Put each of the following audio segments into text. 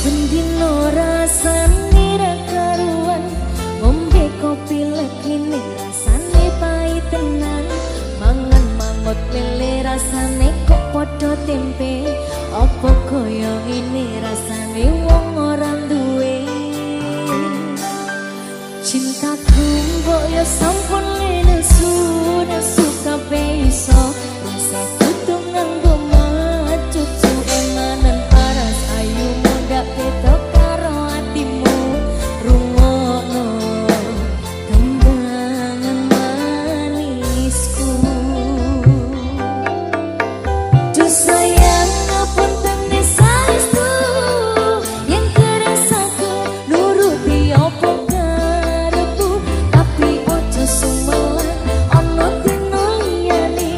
Bendino rasane ra karuan, ngombe kopi lekine rasane pahit tenan. Mangan mangut lele rasane kok padha tempe, apa kaya ngene rasane wong ora duwe. Cintaku mbok yo sampun lenesu, nesu kabeh iso rasa kudu nganggo macucu emanan paras ayu muda ketok karo atimu rungokno tembangan manisku. Duh sayang ngapun tene saestu yang kerasaku nuruti opo karepku, tapi ojo sumelan ono dino liyane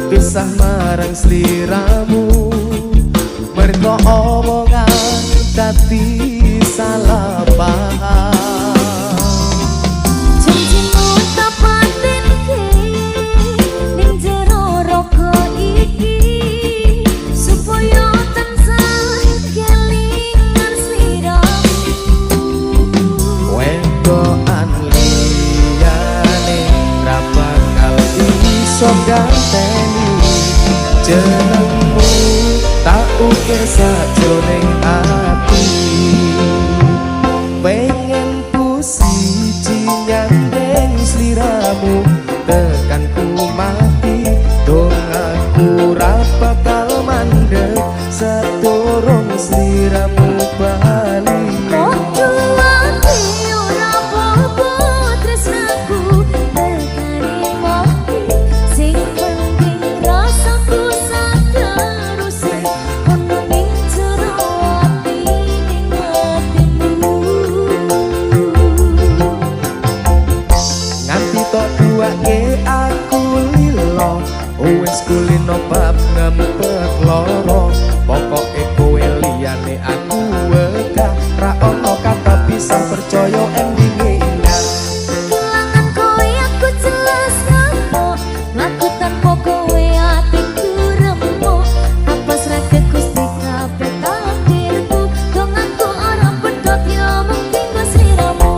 pisah marang sliramu mergo omongan dadi salah paham. Janjimu tak patenke ning jero raga iki supaya tansah kelingan sliramu. Wedokan liyane ra bakal iso ganteni jenengmu tak ukir sajroning ati. Pengen ku siji nyandeng sliramu tekan ku mati dong aku ra bakal mandeg sedurung sliramu bali. Podo ati ora apa-apa tresnaku tekani mati sing penting rasaku sateruse ono ning jero ati ning atimu. Nganti tok duake aku lilo wis kulino bab ngempet loro pokoke kowe liyane aku wegah ra ono kata bisa percaya endinge indah. Kelangan kowe aku jelas ngamuk laku tanpa kowe atiku remuk apa srake Gusti kabeh takdirku dong aku ora pedot yo mungkin wis sliramu.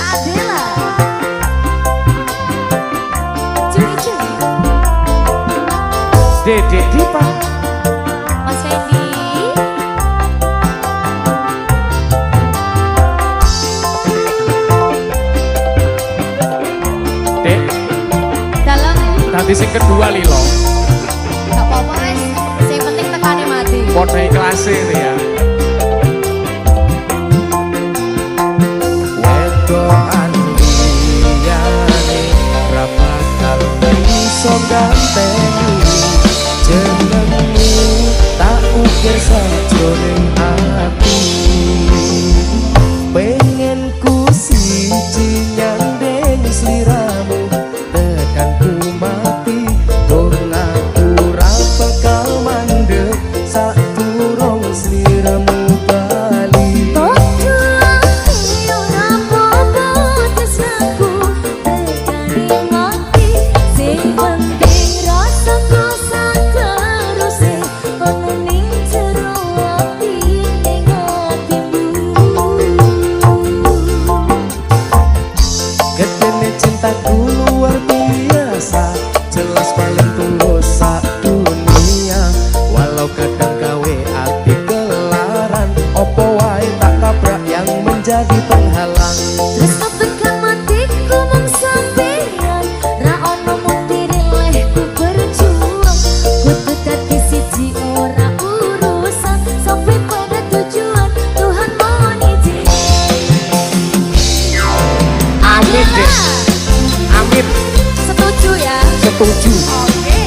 Adela cuy-cuy Dedek Dipa Mas Fendi Dek dalam tadi sing kedua lilo gak apa-apa wes sing penting tekane mati. podo ikhlase ya. Wedokan liyane ra bakal iso ganteni jenengmu tak ukir sajroning ati. Pengen ku siji nyandeng sliramu tekan ku mati dong aku ra bakal mandeg sadurung sliramu bali. Podo ati ora apa-apa tresnaku tekani mati sing penting rasaku sateruse ono ning jero ati ning atimu. Gedene cintaku luar biasa jelas paling tulus sak dunia walau kadang gawe ati kelaran opo wae tak tabrak yang menjadi penghalang. Terus tekan matiku mung sampeyan ra ono mutire lehku berjuang kudu dadi siji ora urusan sampai pada tujuan Tuhan mohon izin. Amin dek, amin, Setuju ya? setuju. Oke.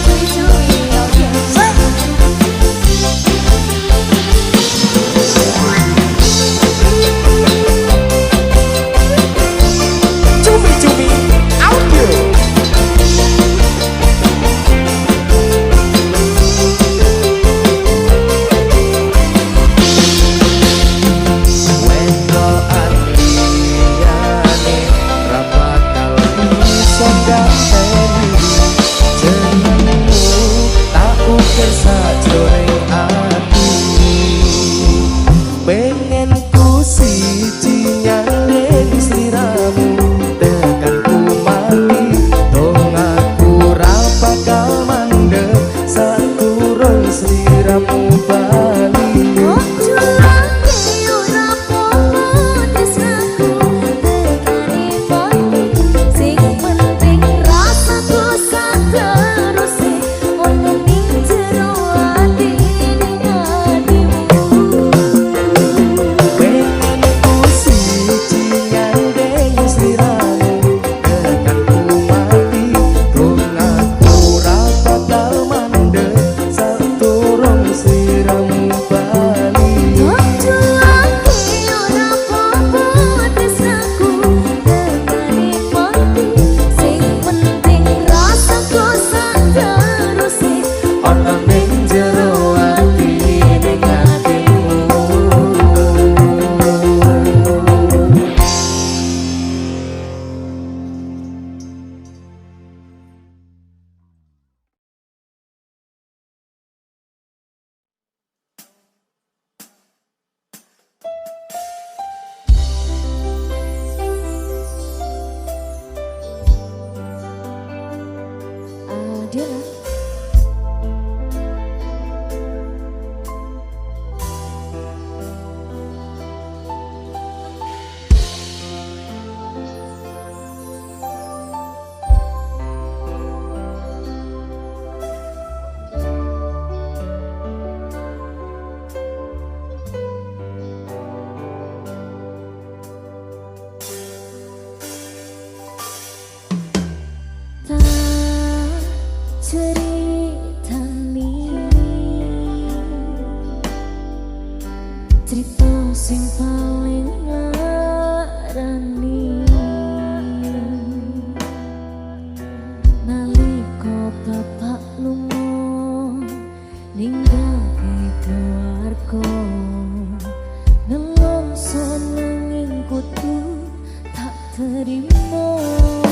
Cuy-cuy, oke. Cumi-cumi audio. Wedokan liyane ra bakal terima.